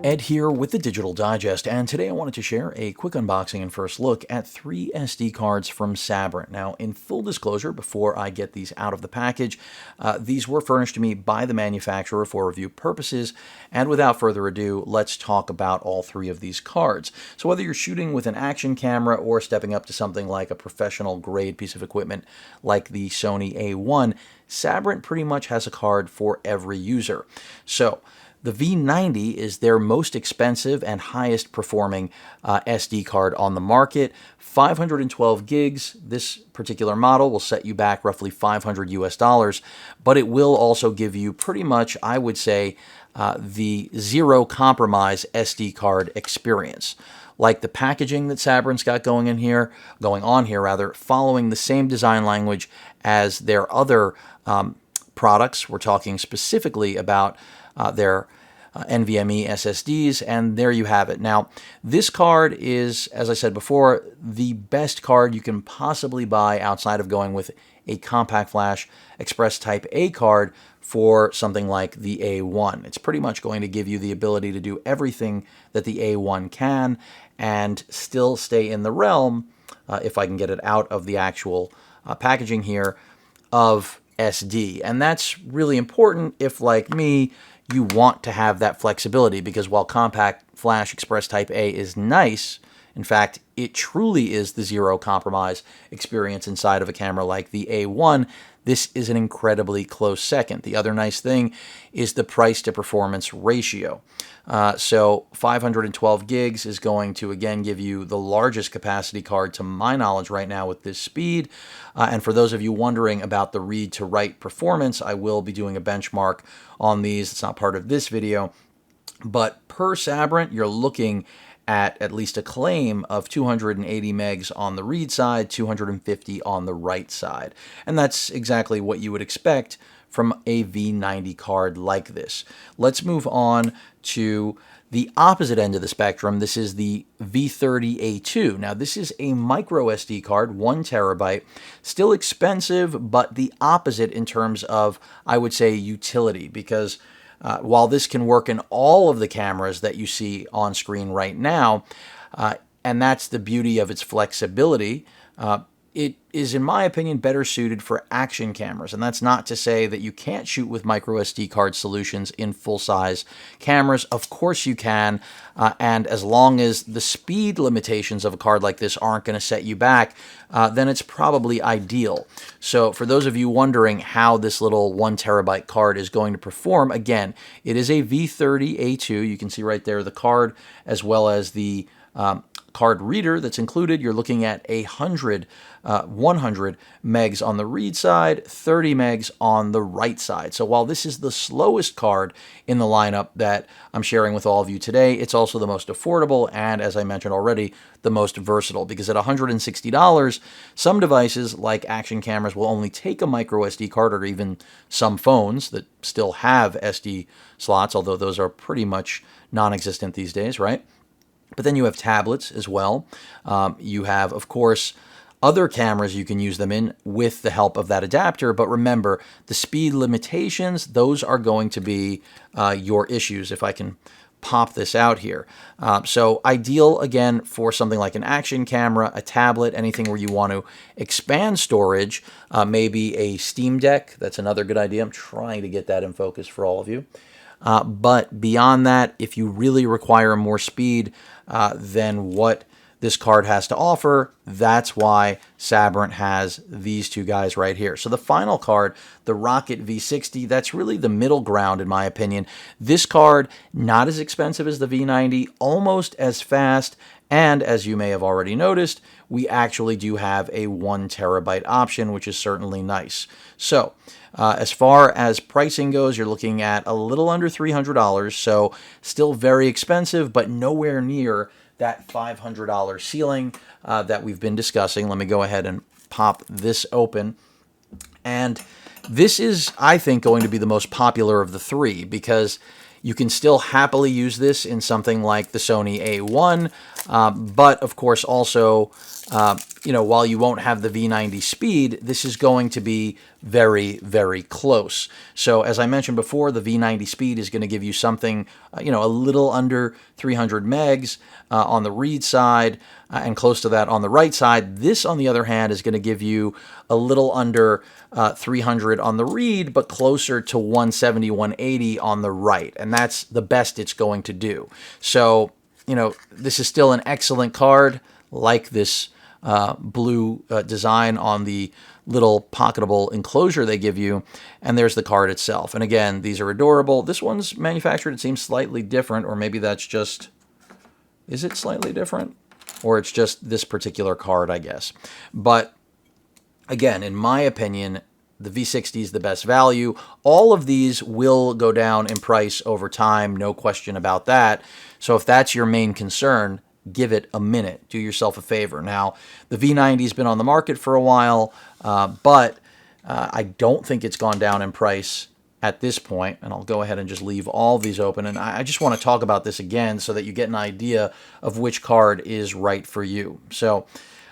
Ed here with the Digital Digest, and today I wanted to share a quick unboxing and first look at 3 SD cards from Sabrent. Now, in full disclosure, before I get these out of the package, these were furnished to me by the manufacturer for review purposes, and without further ado, let's talk about all 3 of these cards. So whether you're shooting with an action camera or stepping up to something like a professional grade piece of equipment like the Sony A1, Sabrent pretty much has a card for every user. So the V90 is their most expensive and highest performing SD card on the market. 512 gigs. This particular model will set you back roughly $500 US, but it will also give you pretty much, I would say, the zero compromise SD card experience. Like the packaging that Sabrent's got going on here, following the same design language as their other products. We're talking specifically about their NVMe SSDs, and there you have it. Now, this card is, as I said before, the best card you can possibly buy outside of going with a compact flash Express Type A card for something like the A1. It's pretty much going to give you the ability to do everything that the A1 can and still stay in the realm, if I can get it out of the actual packaging here, of SD. And that's really important if, like me, you want to have that flexibility, because while compact flash Express Type A is nice, in fact, it truly is the zero compromise experience inside of a camera like the A1, this is an incredibly close second. The other nice thing is the price to performance ratio. So 512 gigs is going to, again, give you the largest capacity card to my knowledge right now with this speed. And for those of you wondering about the read to write performance, I will be doing a benchmark on these. It's not part of this video, but per Sabrent, you're looking at least a claim of 280 megs on the read side, 250 on the write side. And that's exactly what you would expect from a V90 card like this. Let's move on to the opposite end of the spectrum. This is the V30A2. Now, this is a micro SD card, 1 terabyte, still expensive, but the opposite in terms of, I would say, utility, because while this can work in all of the cameras that you see on screen right now, and that's the beauty of its flexibility, it is, in my opinion, better suited for action cameras. And that's not to say that you can't shoot with micro SD card solutions in full-size cameras. Of course you can, and as long as the speed limitations of a card like this aren't going to set you back, then it's probably ideal. So for those of you wondering how this little 1 terabyte card is going to perform, again, it is a V30A2. You can see right there the card as well as the card reader that's included. You're looking at 100 megs on the read side, 30 megs on the write side. So while this is the slowest card in the lineup that I'm sharing with all of you today, it's also the most affordable and, as I mentioned already, the most versatile, because at $160, some devices like action cameras will only take a micro SD card, or even some phones that still have SD slots, although those are pretty much non-existent these days, right? But then you have tablets as well. You have, of course, other cameras you can use them in with the help of that adapter. But remember, the speed limitations, those are going to be your issues, if I can pop this out here. So ideal, again, for something like an action camera, a tablet, anything where you want to expand storage, maybe a Steam Deck. That's another good idea. I'm trying to get that in focus for all of you. But beyond that, if you really require more speed than what this card has to offer, that's why Sabrent has these two guys right here. So the final card, the Rocket V60, that's really the middle ground in my opinion. This card, not as expensive as the V90, almost as fast, and as you may have already noticed, we actually do have a 1 terabyte option, which is certainly nice. So as far as pricing goes, you're looking at a little under $300, so still very expensive, but nowhere near that $500 ceiling that we've been discussing. Let me go ahead and pop this open. And this is, I think, going to be the most popular of the three, because you can still happily use this in something like the Sony A1. But of course, also, while you won't have the V90 speed, this is going to be very, very close. So as I mentioned before, the V90 speed is going to give you something, a little under 300 megs on the read side and close to that on the write side. This, on the other hand, is going to give you a little under 300 on the read, but closer to 170, 180 on the write. And that's the best it's going to do. So, this is still an excellent card, like this blue design on the little pocketable enclosure they give you. And there's the card itself. And again, these are adorable. This one's manufactured, it seems slightly different, or maybe that's just, is it slightly different? Or it's just this particular card, I guess. But again, in my opinion, the V60 is the best value. All of these will go down in price over time, no question about that. So if that's your main concern, give it a minute. Do yourself a favor. Now, the V90's been on the market for a while, but I don't think it's gone down in price at this point. And I'll go ahead and just leave all these open. And I just want to talk about this again so that you get an idea of which card is right for you. So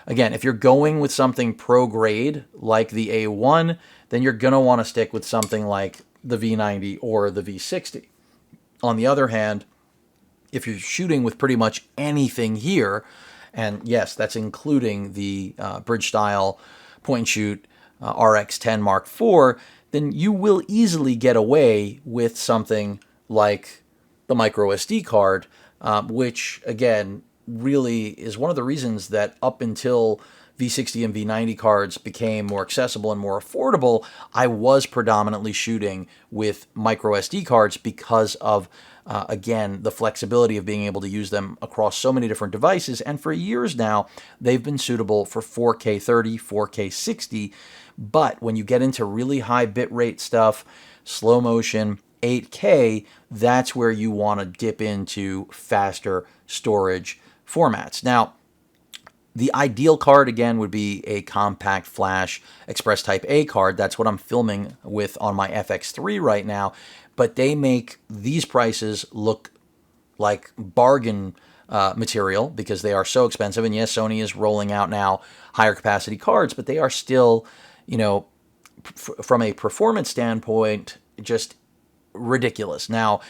again, if you're going with something pro grade like the A1, then you're going to want to stick with something like the V90 or the V60. On the other hand, if you're shooting with pretty much anything here, and yes, that's including the bridge style point and shoot RX-10 Mark IV, then you will easily get away with something like the micro SD card, which again really is one of the reasons that up until V60 and V90 cards became more accessible and more affordable, I was predominantly shooting with micro SD cards because of, again, the flexibility of being able to use them across so many different devices. And for years now, they've been suitable for 4K 30, 4K 60. But when you get into really high bitrate stuff, slow motion, 8K, that's where you want to dip into faster storage formats. Now, the ideal card, again, would be a compact flash Express Type A card. That's what I'm filming with on my FX3 right now. But they make these prices look like bargain material because they are so expensive. And yes, Sony is rolling out now higher capacity cards, but they are still, from a performance standpoint, just ridiculous. Now,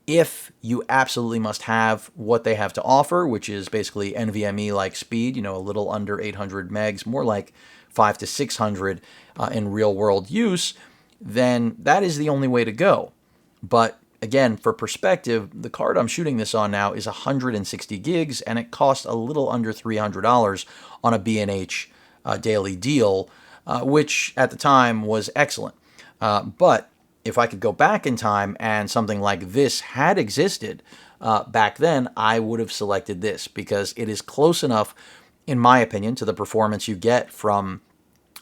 if you absolutely must have what they have to offer, which is basically NVMe-like speed, a little under 800 megs, more like 500 to 600 in real-world use, then that is the only way to go. But again, for perspective, the card I'm shooting this on now is 160 gigs, and it costs a little under $300 on a B&H daily deal, which at the time was excellent. But if I could go back in time and something like this had existed back then, I would have selected this because it is close enough, in my opinion, to the performance you get from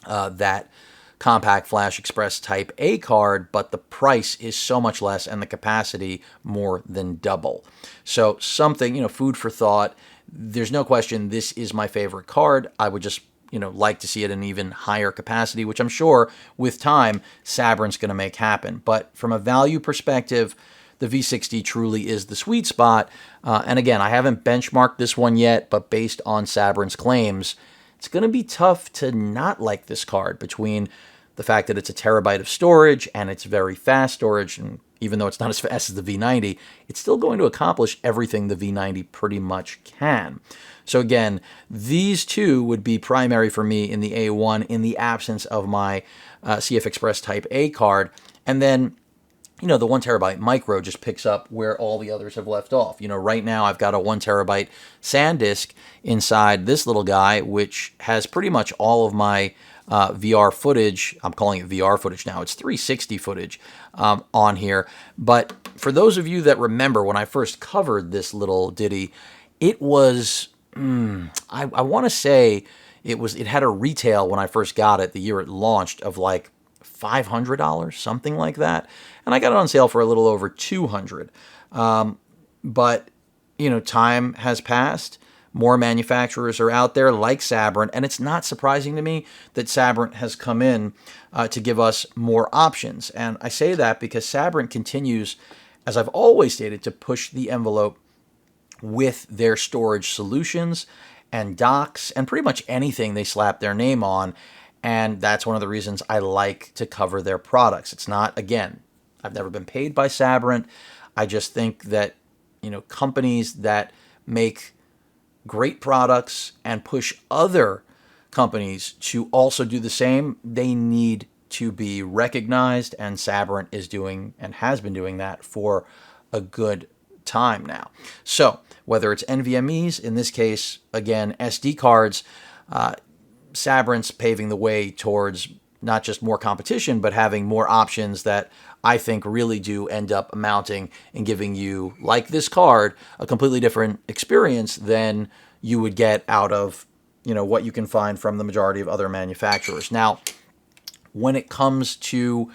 that compact flash Express Type A card, but the price is so much less and the capacity more than double. So something, food for thought. There's no question this is my favorite card. I would just like to see it in even higher capacity, which I'm sure with time, Sabrent's going to make happen. But from a value perspective, the V60 truly is the sweet spot. And again, I haven't benchmarked this one yet, but based on Sabrent's claims, it's going to be tough to not like this card between the fact that it's a terabyte of storage and it's very fast storage. And even though it's not as fast as the V90, it's still going to accomplish everything the V90 pretty much can. So again, these two would be primary for me in the A1 in the absence of my CF Express Type A card. And then, the 1 terabyte micro just picks up where all the others have left off. Right now I've got a 1 terabyte SanDisk inside this little guy, which has pretty much all of my VR footage. I'm calling it VR footage now. It's 360 footage on here. But for those of you that remember when I first covered this little ditty, it was... I want to say it had a retail when I first got it the year it launched of like $500, something like that. And I got it on sale for a little over $200. But, time has passed. More manufacturers are out there like Sabrent, and it's not surprising to me that Sabrent has come in to give us more options. And I say that because Sabrent continues, as I've always stated, to push the envelope with their storage solutions and docks and pretty much anything they slap their name on. And that's one of the reasons I like to cover their products. It's not, again, I've never been paid by Sabrent. I just think that, companies that make great products and push other companies to also do the same, they need to be recognized, and Sabrent is doing and has been doing that for a good time now. So whether it's NVMEs, in this case, again, SD cards, Sabrent's paving the way towards not just more competition, but having more options that I think really do end up amounting and giving you, like this card, a completely different experience than you would get out of, what you can find from the majority of other manufacturers. Now, when it comes to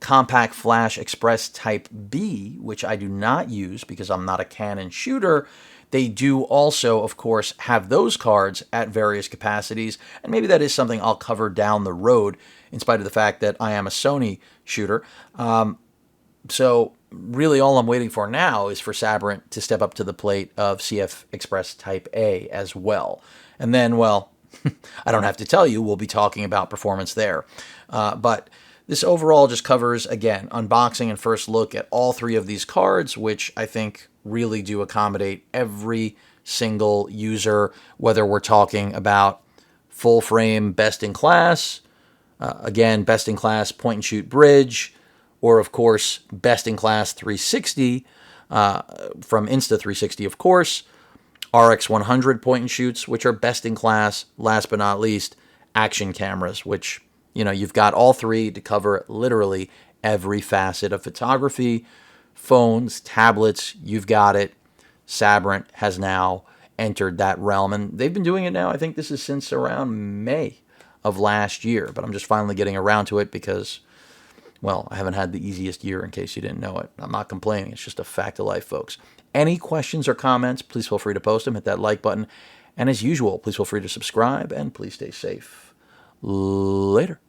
Compact Flash Express Type B, which I do not use because I'm not a Canon shooter, they do also, of course, have those cards at various capacities, and maybe that is something I'll cover down the road, in spite of the fact that I am a Sony shooter. So really all I'm waiting for now is for Sabrent to step up to the plate of CF Express Type A as well. And then, well, I don't have to tell you, we'll be talking about performance there. But this overall just covers, again, unboxing and first look at all three of these cards, which I think really do accommodate every single user, whether we're talking about full frame best in class, again, best in class point and shoot bridge, or of course, best in class 360 from Insta360, of course, RX 100 point and shoots, which are best in class. Last but not least, action cameras, which, you've got all three to cover literally every facet of photography. Phones, tablets, you've got it. Sabrent has now entered that realm, and they've been doing it now. I think this is since around May of last year, but I'm just finally getting around to it because, well, I haven't had the easiest year, in case you didn't know it. I'm not complaining. It's just a fact of life, folks. Any questions or comments, please feel free to post them. Hit that like button. And as usual, please feel free to subscribe, and please stay safe. Later.